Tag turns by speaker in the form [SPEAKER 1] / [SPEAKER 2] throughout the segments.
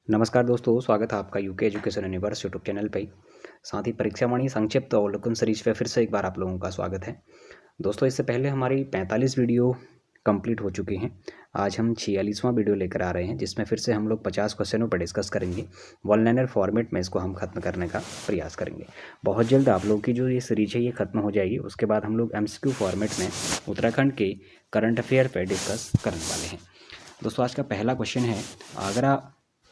[SPEAKER 1] नमस्कार दोस्तों, स्वागत है आपका UK education universe YouTube channel पे। साथ ही परीक्षावाणी संक्षिप्त अवलोकन सीरीज पे फिर से एक बार आप लोगों का स्वागत है। दोस्तों, इससे पहले हमारी 45 वीडियो कंप्लीट हो चुकी हैं। आज हम 46वां वीडियो लेकर आ रहे हैं, जिसमें फिर से हम लोग 50 क्वेश्चनों पर डिस्कस करेंगे। वन लाइनर फॉर्मेट में इसको हम खत्म करने का प्रयास करेंगे। बहुत जल्द आप लोगों की जो ये सीरीज है ये खत्म हो जाएगी। उसके बाद हम लोग MCQ फॉर्मेट में उत्तराखंड के करंट अफेयर पर डिस्कस करने वाले हैं। दोस्तों, आज का पहला क्वेश्चन है, आगरा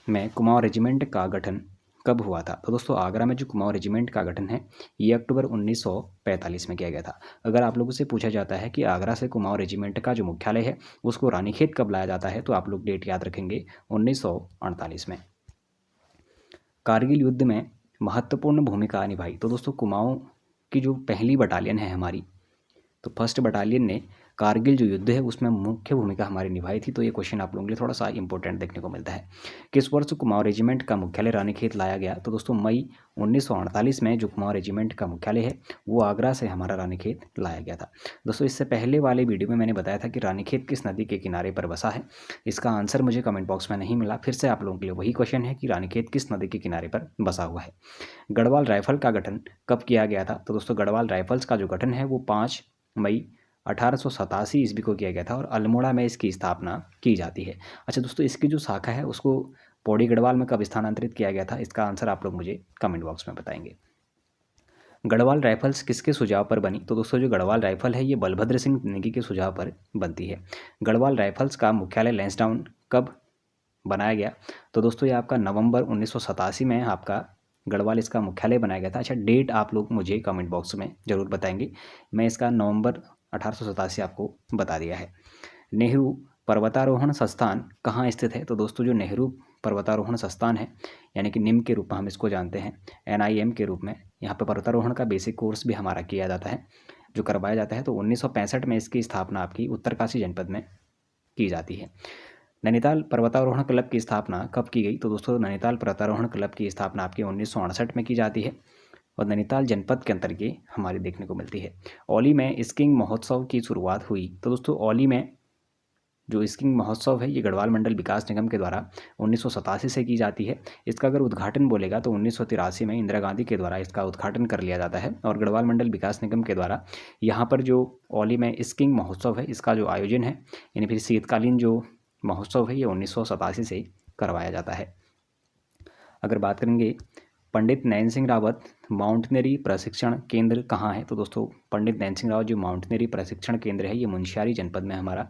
[SPEAKER 1] में कुमाऊं रेजिमेंट का गठन कब हुआ था? तो दोस्तों, आगरा में जो कुमाऊं रेजिमेंट का गठन है ये अक्टूबर 1945 में किया गया था। अगर आप लोगों से पूछा जाता है कि आगरा से कुमाऊं रेजिमेंट का जो मुख्यालय है उसको रानीखेत कब लाया जाता है, तो आप लोग डेट याद रखेंगे 1948 में। कारगिल युद्ध में महत्वपूर्ण भूमिका निभाई। तो दोस्तों, कुमाऊं की जो पहली बटालियन है हमारी, तो फर्स्ट बटालियन ने कारगिल जो युद्ध है उसमें मुख्य भूमिका हमारी निभाई थी। तो ये क्वेश्चन आप लोगों के लिए थोड़ा सा इंपॉर्टेंट देखने को मिलता है। किस वर्ष कुमाऊं रेजिमेंट का मुख्यालय रानीखेत लाया गया? तो दोस्तों, मई 1948 में जो कुमाऊं रेजिमेंट का मुख्यालय है वो आगरा से हमारा रानीखेत लाया गया था। दोस्तों, इससे पहले वाले वीडियो में मैंने बताया था कि रानीखेत किस नदी के किनारे पर बसा है। इसका आंसर मुझे कमेंट बॉक्स में नहीं मिला। फिर से आप लोगों के लिए वही क्वेश्चन है कि रानीखेत किस नदी के किनारे पर बसा हुआ है। गढ़वाल राइफल का गठन कब किया गया था? तो दोस्तों, गढ़वाल राइफल्स का जो गठन है वो 5 मई 1887 ईस्वी को किया गया था और अल्मोड़ा में इसकी स्थापना की जाती है। अच्छा दोस्तों, इसकी जो शाखा है उसको पौड़ी गढ़वाल में कब स्थानांतरित किया गया था? इसका आंसर आप लोग मुझे कमेंट बॉक्स में बताएंगे। गढ़वाल राइफल्स किसके सुझाव पर बनी? तो दोस्तों, जो गढ़वाल राइफल है ये बलभद्र सिंह नेगी के सुझाव पर बनती है। गढ़वाल राइफल्स का मुख्यालय लैंसडाउन कब बनाया गया? तो दोस्तों, ये आपका नवंबर 1987 में आपका गढ़वाल इसका मुख्यालय बनाया गया था। अच्छा, डेट आप लोग मुझे कमेंट बॉक्स में ज़रूर बताएंगे। मैं इसका नवंबर 1887 आपको बता दिया है। नेहरू पर्वतारोहण संस्थान कहाँ स्थित है? तो दोस्तों, जो नेहरू पर्वतारोहण संस्थान है, यानी कि निम के रूप में हम इसको जानते हैं, NIM के रूप में, यहाँ पर पर्वतारोहण का बेसिक कोर्स भी हमारा किया जाता है, जो करवाया जाता है। तो 1965 में इसकी स्थापना आपकी उत्तरकाशी जनपद में की जाती है। नैनीताल पर्वतारोहण क्लब की स्थापना कब की गई? तो दोस्तों, नैनीताल पर्वतारोहण क्लब की स्थापना आपकी 1968 में की जाती है और नैनीताल जनपद के अंतर्गत ये हमारी देखने को मिलती है। औली में स्कीइंग महोत्सव की शुरुआत हुई। तो दोस्तों, औली में जो स्कीइंग महोत्सव है ये गढ़वाल मंडल विकास निगम के द्वारा 1987 से की जाती है। इसका अगर उद्घाटन बोलेगा तो 1983 में इंदिरा गांधी के द्वारा इसका उद्घाटन कर लिया जाता है और गढ़वाल मंडल विकास निगम के द्वारा यहाँ पर जो औली में स्कीइंग महोत्सव है इसका जो आयोजन है, यानी फिर शीतकालीन जो महोत्सव है ये 1987 से करवाया जाता है। अगर बात करेंगे पंडित नैन सिंह रावत माउंटेनरी प्रशिक्षण केंद्र कहाँ है? तो दोस्तों, पंडित नैन सिंह रावत जो माउंटेनरी प्रशिक्षण केंद्र है ये मुंशियारी जनपद में हमारा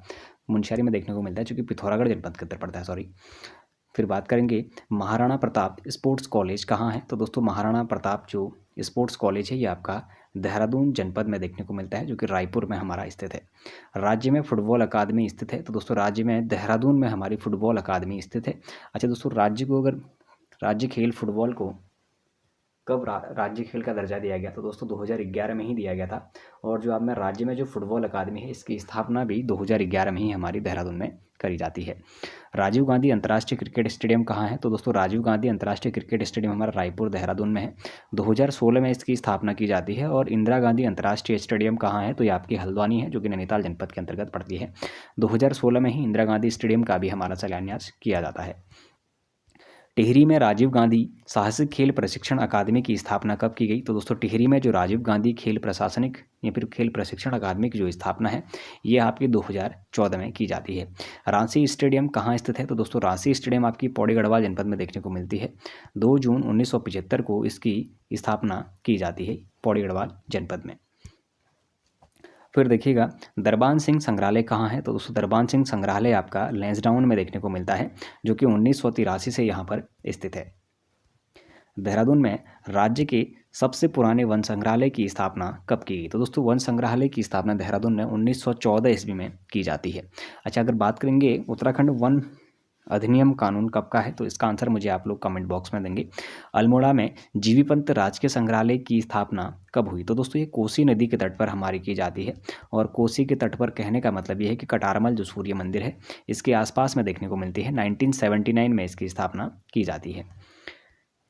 [SPEAKER 1] मुंशियारी में देखने को मिलता है, जो कि पिथौरागढ़ जनपद के अंदर पड़ता है, सॉरी। फिर बात करेंगे महाराणा प्रताप स्पोर्ट्स कॉलेज कहाँ है? तो दोस्तों, महाराणा प्रताप जो स्पोर्ट्स कॉलेज है ये आपका देहरादून जनपद में देखने को मिलता है, जो कि रायपुर में हमारा स्थित है। राज्य में फुटबॉल अकादमी स्थित है। तो दोस्तों, राज्य में देहरादून में हमारी फुटबॉल अकादमी स्थित है। अच्छा दोस्तों, राज्य को अगर राज्य खेल फुटबॉल को कब राज्य खेल का दर्जा दिया गया? तो दोस्तों, 2011 में ही दिया गया था। और जो आप में राज्य में जो फुटबॉल अकादमी है इसकी स्थापना भी 2011 में ही हमारी देहरादून में करी जाती है। राजीव गांधी अंतर्राष्ट्रीय क्रिकेट स्टेडियम कहाँ है? तो दोस्तों, राजीव गांधी अंतर्राष्ट्रीय क्रिकेट स्टेडियम हमारा रायपुर देहरादून में है। 2016 में इसकी स्थापना की जाती है। और इंदिरा गांधी अंतर्राष्ट्रीय स्टेडियम कहाँ है? तो ये आपकी हल्द्वानी है, जो कि नैनीताल जनपद के अंतर्गत पड़ती है। 2016 में ही इंदिरा गांधी स्टेडियम का भी हमारा शिलान्यास किया जाता है। टिहरी में राजीव गांधी साहसिक खेल प्रशिक्षण अकादमी की स्थापना कब की गई? तो दोस्तों, टिहरी में जो राजीव गांधी खेल प्रशासनिक या फिर खेल प्रशिक्षण अकादमी की जो स्थापना है ये आपकी 2014 में की जाती है। रांची स्टेडियम कहाँ स्थित है? तो दोस्तों, रांची स्टेडियम आपकी पौड़ी गढ़वाल जनपद में देखने को मिलती है। 2 जून 1975 को इसकी स्थापना की जाती है पौड़ी गढ़वाल जनपद में। फिर देखिएगा दरबान सिंह संग्रहालय कहाँ है? तो दोस्तों, दरबान सिंह संग्रहालय आपका लैंसडाउन में देखने को मिलता है, जो कि 1983 से यहाँ पर स्थित है। देहरादून में राज्य के सबसे पुराने वन संग्रहालय की स्थापना कब की गई? तो दोस्तों, वन संग्रहालय की स्थापना देहरादून में 1914 ईस्वी में की जाती है। अच्छा, अगर बात करेंगे उत्तराखंड वन अधिनियम कानून कब का है, तो इसका आंसर मुझे आप लोग कमेंट बॉक्स में देंगे। अल्मोड़ा में जीवी पंत राजकीय संग्रहालय की स्थापना कब हुई? तो दोस्तों, ये कोसी नदी के तट पर हमारी की जाती है। और कोसी के तट पर कहने का मतलब ये है कि कटारमल जो सूर्य मंदिर है इसके आसपास में देखने को मिलती है। 1979 में इसकी स्थापना की जाती है।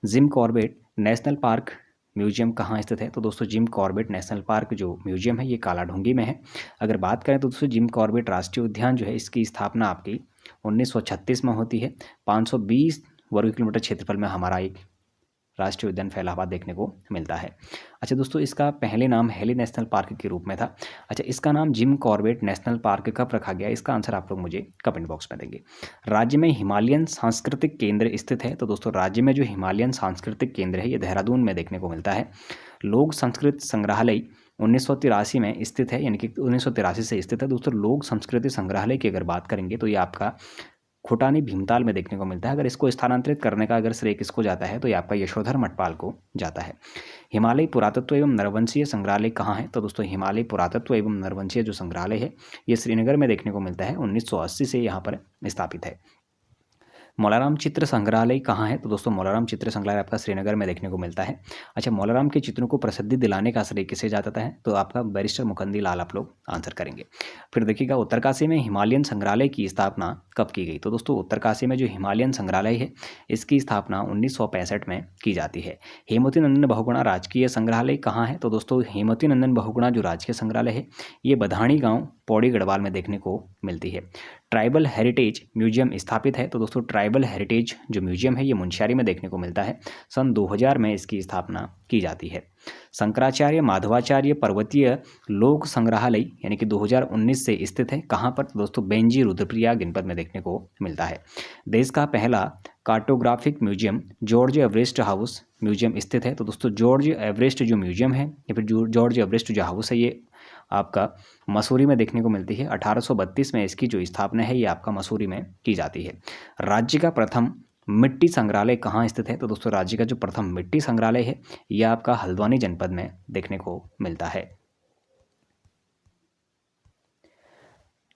[SPEAKER 1] Jim Corbett national park museum कहाँ स्थित है? तो दोस्तों, जिम कॉर्बेट नेशनल पार्क जो म्यूजियम है ये कालाढूंगी में है। अगर बात करें तो दोस्तों, जिम कॉर्बेट राष्ट्रीय उद्यान जो है इसकी स्थापना आपकी 1936 में होती है। 520 वर्ग किलोमीटर क्षेत्रफल में हमारा एक राष्ट्रीय उद्यान फैला हुआ देखने को मिलता है। अच्छा दोस्तों, इसका पहले नाम हेली नेशनल पार्क के रूप में था। अच्छा, इसका नाम जिम कॉर्बेट नेशनल पार्क कब रखा गया, इसका आंसर आप लोग मुझे कमेंट बॉक्स में देंगे। राज्य में हिमालयन सांस्कृतिक केंद्र स्थित है, तो दोस्तों राज्य में जो हिमालयन सांस्कृतिक केंद्र है ये देहरादून में देखने को मिलता है। लोक संस्कृत संग्रहालय 1983 में स्थित है, यानी कि 1983 से स्थित है। दोस्तों लोक संस्कृति संग्रहालय की अगर बात करेंगे तो ये आपका खोटानी भीमताल में देखने को मिलता है। अगर इसको स्थानांतरित करने का अगर श्रेय किसको जाता है तो ये आपका यशोधर मठपाल को जाता है। हिमालय पुरातत्व एवं नरवंशीय संग्रहालय कहाँ है, तो दोस्तों हिमालय पुरातत्व एवं नरवंशीय जो संग्रहालय है ये श्रीनगर में देखने को मिलता है। 1980 से यहाँ पर स्थापित है। मौलाराम चित्र संग्रहालय कहाँ है, तो दोस्तों मौलाराम चित्र संग्रहालय आपका श्रीनगर में देखने को मिलता है। अच्छा, मौलाराम के चित्रों को प्रसिद्धि दिलाने का श्रेय किसे जाता है, तो आपका बैरिस्टर मुकुंदी लाल आप लोग आंसर करेंगे। फिर देखिएगा उत्तरकाशी में हिमालयन संग्रहालय की स्थापना कब की गई, तो दोस्तों उत्तरकाशी में जो हिमालयन संग्रहालय है इसकी स्थापना 1965 में की जाती है। हेमवती नंदन बहुगुणा राजकीय संग्रहालय कहाँ है, तो दोस्तों हेमवती नंदन बहुगुणा जो राजकीय संग्रहालय है ये बधाणी गाँव पौड़ी गढ़वाल में देखने को मिलती है। ट्राइबल हेरिटेज म्यूजियम स्थापित है, तो दोस्तों ट्राइबल हेरिटेज जो म्यूजियम है ये मुंशियारी में देखने को मिलता है। सन 2000 में इसकी स्थापना की जाती है। शंकराचार्य माधवाचार्य पर्वतीय लोक संग्रहालय यानी कि 2019 से स्थित है, कहाँ पर, तो दोस्तों बेंजी रुद्रप्रयाग जनपद में देखने को मिलता है। देश का पहला cartographic museum George Everest house museum स्थित है, तो दोस्तों जॉर्ज एवरेस्ट जो म्यूजियम है या फिर जॉर्ज एवरेस्ट जो हाउस है ये आपका मसूरी में देखने को मिलती है। 1832 में इसकी जो स्थापना है ये आपका मसूरी में की जाती है। राज्य का प्रथम मिट्टी संग्रहालय कहाँ स्थित है, तो दोस्तों राज्य का जो प्रथम मिट्टी संग्रहालय है यह आपका हल्द्वानी जनपद में देखने को मिलता है।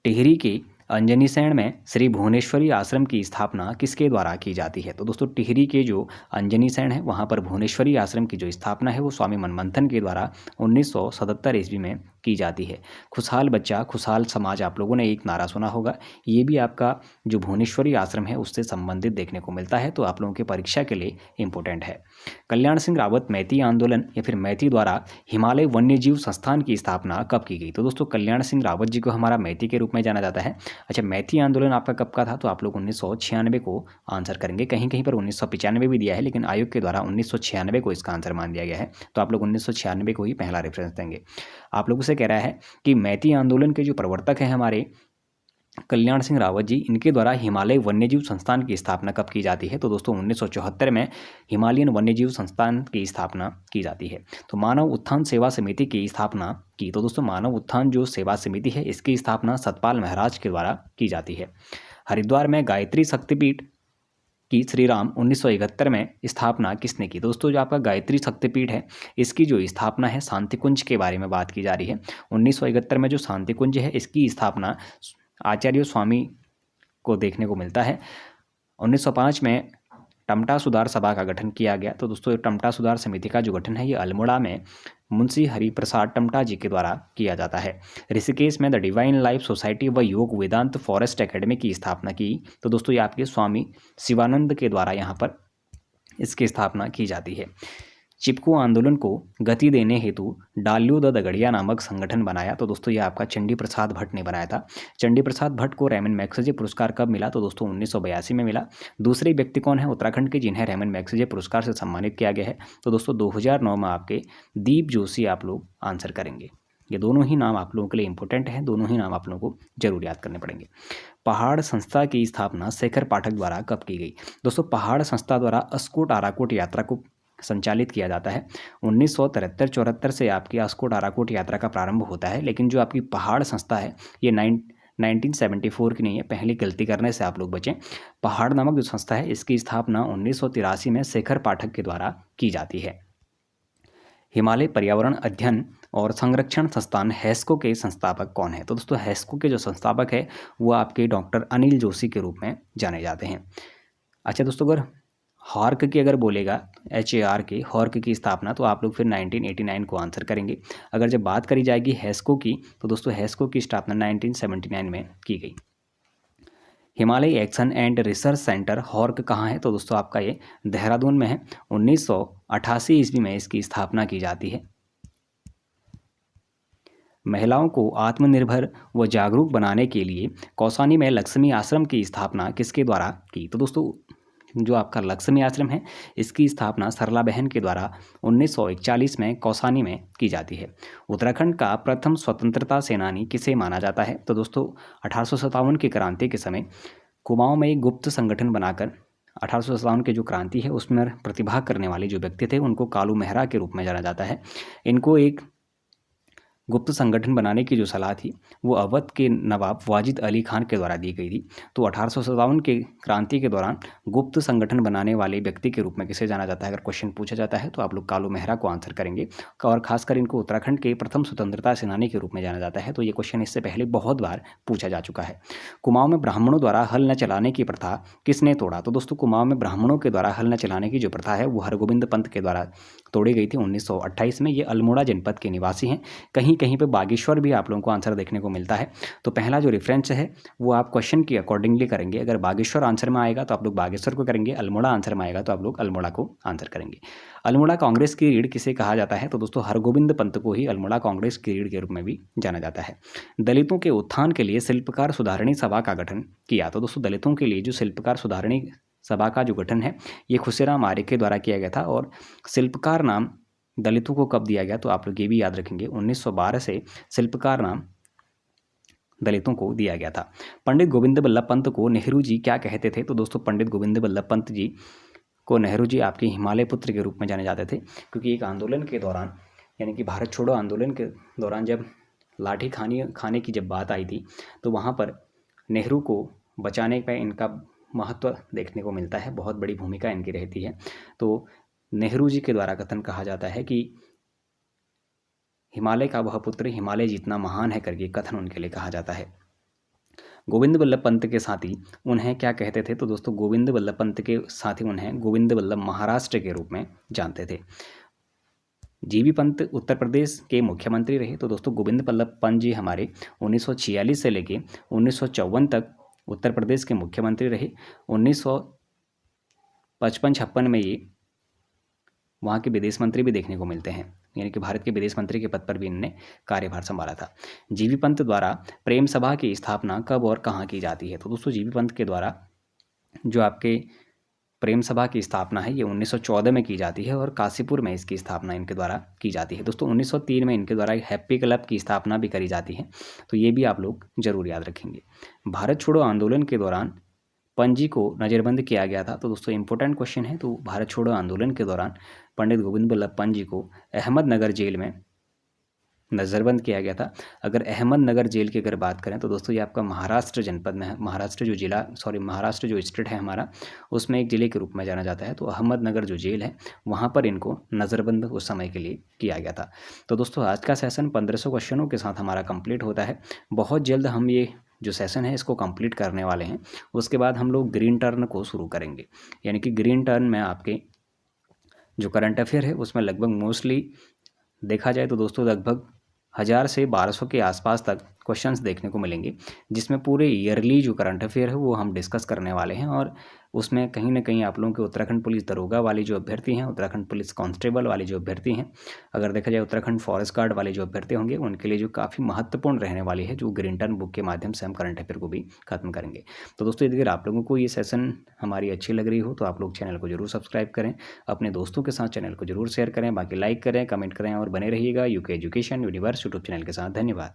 [SPEAKER 1] टिहरी के अंजनी सैण में श्री भुवनेश्वरी आश्रम की स्थापना किसके द्वारा की जाती है, तो दोस्तों टिहरी के जो अंजनी सैण है वहाँ पर भुवनेश्वरी आश्रम की जो स्थापना है वो स्वामी मनमंथन के द्वारा 1977 ईस्वी में की जाती है। खुशहाल बच्चा खुशहाल समाज आप लोगों ने एक नारा सुना होगा, ये भी आपका जो भुवनेश्वरी आश्रम है उससे संबंधित देखने को मिलता है, तो आप लोगों की परीक्षा के लिए इंपॉर्टेंट है। कल्याण सिंह रावत मैती आंदोलन या फिर मैती द्वारा हिमालय वन्यजीव संस्थान की स्थापना कब की गई, तो दोस्तों कल्याण सिंह रावत जी को हमारा मैती के रूप में जाना जाता है। अच्छा, मैती आंदोलन आपका कब का था, तो आप लोग 1996 को आंसर करेंगे। कहीं कहीं पर 1995 भी दिया है लेकिन आयोग के द्वारा 1996 को इसका आंसर मान दिया गया है, तो आप लोग 1996 को ही पहला रेफरेंस देंगे। आप लोगों से कह रहा है कि मैती आंदोलन के जो प्रवर्तक हैं हमारे कल्याण सिंह रावत जी, इनके द्वारा हिमालय वन्यजीव संस्थान की स्थापना कब की जाती है, तो दोस्तों 1974 में हिमालयन वन्यजीव संस्थान की स्थापना की जाती है। तो मानव उत्थान सेवा समिति की स्थापना की, तो दोस्तों मानव उत्थान जो सेवा समिति है इसकी स्थापना सतपाल महाराज के द्वारा की जाती है। हरिद्वार में गायत्री शक्तिपीठ की श्री राम 1971 में स्थापना किसने की, दोस्तों जो आपका गायत्री शक्तिपीठ है इसकी जो स्थापना है शांतिकुंज के बारे में बात की जा रही है। 1971 में जो शांतिकुंज है इसकी स्थापना आचार्य स्वामी को देखने को मिलता है। 1905 में टमटा सुधार सभा का गठन किया गया, तो दोस्तों टमटा सुधार समिति का जो गठन है ये अल्मोड़ा में मुंशी हरिप्रसाद टमटा जी के द्वारा किया जाता है। ऋषिकेश में द डिवाइन लाइफ सोसाइटी व योग वेदांत फॉरेस्ट एकेडमी की स्थापना की, तो दोस्तों ये आपके स्वामी शिवानंद के द्वारा यहाँ पर इसकी स्थापना की जाती है। चिपको आंदोलन को गति देने हेतु डाल्यू द दगड़िया नामक संगठन बनाया, तो दोस्तों ये आपका चंडी प्रसाद भट्ट ने बनाया था। चंडी प्रसाद भट्ट को रैमन मैग्सेसे पुरस्कार कब मिला, तो दोस्तों 1982 में मिला। दूसरे व्यक्ति कौन है उत्तराखंड के जिन्हें रैमन मैग्सेसे पुरस्कार से सम्मानित किया गया है, तो दोस्तों 2009 में आपके दीप जोशी आप लोग आंसर करेंगे। ये दोनों ही नाम आप लोगों के लिए इंपॉर्टेंट है, दोनों ही नाम आप लोगों को जरूर याद करने पड़ेंगे। पहाड़ संस्था की स्थापना शेखर पाठक द्वारा कब की गई, दोस्तों पहाड़ संस्था द्वारा अस्कोट आराकोट यात्रा को संचालित किया जाता है। 1973-74 से आपकी अस्कोट आराकोट यात्रा का प्रारंभ होता है, लेकिन जो आपकी पहाड़ संस्था है ये 1974 की नहीं है, पहली गलती करने से आप लोग बचें। पहाड़ नामक जो संस्था है इसकी स्थापना 1983 में शेखर पाठक के द्वारा की जाती है। हिमालय पर्यावरण अध्ययन और संरक्षण संस्थान हैस्को के संस्थापक कौन है, तो दोस्तों हैस्को के जो संस्थापक है वो आपके डॉक्टर अनिल जोशी के रूप में जाने जाते हैं। अच्छा दोस्तों, अगर हॉर्क की अगर बोलेगा HAR के हॉर्क की स्थापना, तो आप लोग फिर 1989 को आंसर करेंगे। अगर जब बात करी जाएगी हैस्को की, तो दोस्तों हैस्को की स्थापना 1979 में की गई। Himalaya action and research centre हॉर्क कहाँ है, तो दोस्तों आपका ये देहरादून में है। 1988 ईस्वी में इसकी स्थापना की जाती है। महिलाओं को आत्मनिर्भर व जागरूक बनाने के लिए कौसानी में लक्ष्मी आश्रम की स्थापना किसके द्वारा की, तो दोस्तों जो आपका लक्ष्मी आश्रम है, इसकी स्थापना सरला बहन के द्वारा 1941 में कौसानी में की जाती है। उत्तराखंड का प्रथम स्वतंत्रता सेनानी किसे माना जाता है? तो दोस्तों 1857 की क्रांति के समय कुमाऊं में एक गुप्त संगठन बनाकर 1857 की जो क्रांति है उसमें प्रतिभाग करने वाले जो व्यक्ति थे उनको कालू मेहरा के रूप में जाना जाता है। इनको एक गुप्त संगठन बनाने की जो सलाह थी वो अवध के नवाब वाजिद अली खान के द्वारा दी गई थी। तो 1857 के क्रांति के दौरान गुप्त संगठन बनाने वाले व्यक्ति के रूप में किसे जाना जाता है? अगर क्वेश्चन पूछा जाता है तो आप लोग कालू मेहरा को आंसर करेंगे। और खासकर इनको उत्तराखंड के प्रथम स्वतंत्रता सेनानी के रूप में जाना जाता है। तो ये क्वेश्चन इससे पहले बहुत बार पूछा जा चुका है। कुमाऊं में ब्राह्मणों द्वारा हल न चलाने की प्रथा किसने तोड़ा? तो दोस्तों कुमाऊं में ब्राह्मणों के द्वारा हल न चलाने की जो प्रथा है वो हरगोविंद पंत के द्वारा तोड़ी गई थी 1928 में। ये अल्मोड़ा जनपद के निवासी हैं। कहीं कहीं पे बागेश्वर भी आप लोगों को आंसर देखने को मिलता है। तो पहला जो रेफरेंस है वो आप क्वेश्चन की अकॉर्डिंगली करेंगे। अगर बागेश्वर आंसर में आएगा तो आप लोग बागेश्वर को करेंगे, अल्मोड़ा आंसर में आएगा तो आप लोग अल्मोड़ा को आंसर करेंगे। अल्मोड़ा कांग्रेस की रीढ़ किसे कहा जाता है? तो दोस्तों हरगोविंद पंत को ही अल्मोड़ा कांग्रेस की रीढ़ के रूप में भी जाना जाता है। दलितों के उत्थान के लिए शिल्पकार सुधारणी सभा का गठन किया। तो दोस्तों दलितों के लिए जो शिल्पकार सुधारणी सभा का जो गठन है ये खुशीराम आर्य के द्वारा किया गया था। और शिल्पकार नाम दलितों को कब दिया गया? तो आप लोग ये भी याद रखेंगे 1912 से शिल्पकार नाम दलितों को दिया गया था। पंडित गोविंद बल्लभ पंत को नेहरू जी क्या कहते थे? तो दोस्तों पंडित गोविंद बल्लभ पंत जी को नेहरू जी आपके हिमालय पुत्र के रूप में जाने जाते थे, क्योंकि एक आंदोलन के दौरान यानी कि भारत छोड़ो आंदोलन के दौरान जब लाठी खाने की जब बात आई थी तो वहाँ पर नेहरू को बचाने पर इनका महत्व देखने को मिलता है, बहुत बड़ी भूमिका इनकी रहती है। तो नेहरू जी के द्वारा कथन कहा जाता है कि हिमालय का वह पुत्र हिमालय जितना महान है करके कथन उनके लिए कहा जाता है। गोविंद बल्लभ पंत के साथी उन्हें क्या कहते थे? तो दोस्तों गोविंद बल्लभ पंत के साथी उन्हें गोविंद बल्लभ महाराष्ट्र के रूप में जानते थे। जीबी पंत उत्तर प्रदेश के मुख्यमंत्री रहे। तो दोस्तों गोविंद बल्लभ पंत जी हमारे 1946 से लेके 1954 तक उत्तर प्रदेश के मुख्यमंत्री रहे। 1955-56 में ये वहाँ के विदेश मंत्री भी देखने को मिलते हैं, यानी कि भारत के विदेश मंत्री के पद पर भी इन्होंने कार्यभार संभाला था। जीबी पंत द्वारा प्रेम सभा की स्थापना कब और कहाँ की जाती है? तो दोस्तों जीबी पंत के द्वारा जो आपके प्रेम सभा की स्थापना है ये 1914 में की जाती है और काशीपुर में इसकी स्थापना इनके द्वारा की जाती है। दोस्तों 1903 में इनके द्वारा एक हैप्पी क्लब की स्थापना भी करी जाती है। तो ये भी आप लोग जरूर याद रखेंगे। भारत छोड़ो आंदोलन के दौरान पंजी को नज़रबंद किया गया था। तो दोस्तों इंपॉर्टेंट क्वेश्चन है। तो भारत छोड़ो आंदोलन के दौरान पंडित गोविंद बल्लभ पंत जी को अहमदनगर जेल में नज़रबंद किया गया था। अगर अहमदनगर जेल की अगर बात करें तो दोस्तों ये आपका महाराष्ट्र जनपद में है। महाराष्ट्र जो स्टेट है हमारा उसमें एक ज़िले के रूप में जाना जाता है। तो अहमदनगर जो जेल है वहाँ पर इनको नज़रबंद उस समय के लिए किया गया था। तो दोस्तों आज का सेशन 1500 क्वेश्चनों के साथ हमारा कंप्लीट होता है। बहुत जल्द हम ये जो सेशन है इसको कंप्लीट करने वाले हैं। उसके बाद हम लोग ग्रीन टर्न को शुरू करेंगे, यानी कि ग्रीन टर्न में आपके जो करंट अफेयर है उसमें लगभग मोस्टली देखा जाए तो दोस्तों लगभग 1000 से 1200 के आसपास तक क्वेश्चंस देखने को मिलेंगे, जिसमें पूरे ईयरली जो करंट अफेयर है वो हम डिस्कस करने वाले हैं। और उसमें कहीं ना कहीं आप लोगों के उत्तराखंड पुलिस दरोगा वाले जो अभ्यर्थी हैं, उत्तराखंड पुलिस कांस्टेबल वाले जो अभ्यर्थी हैं, अगर देखा जाए उत्तराखंड फॉरेस्ट गार्ड वाले जो अभ्यर्थी होंगे उनके लिए जो काफ़ी महत्वपूर्ण रहने वाली है, जो ग्रीन टर्न बुक के माध्यम से हम करंट अफेयर को भी खत्म करेंगे। तो दोस्तों अगर आप लोगों को ये सेशन हमारी अच्छी लग रही हो तो आप लोग चैनल को जरूर सब्सक्राइब करें, अपने दोस्तों के साथ चैनल को जरूर शेयर करें, बाकी लाइक करें, कमेंट करें और बने रहिएगा UK education universe YouTube channel के साथ। धन्यवाद।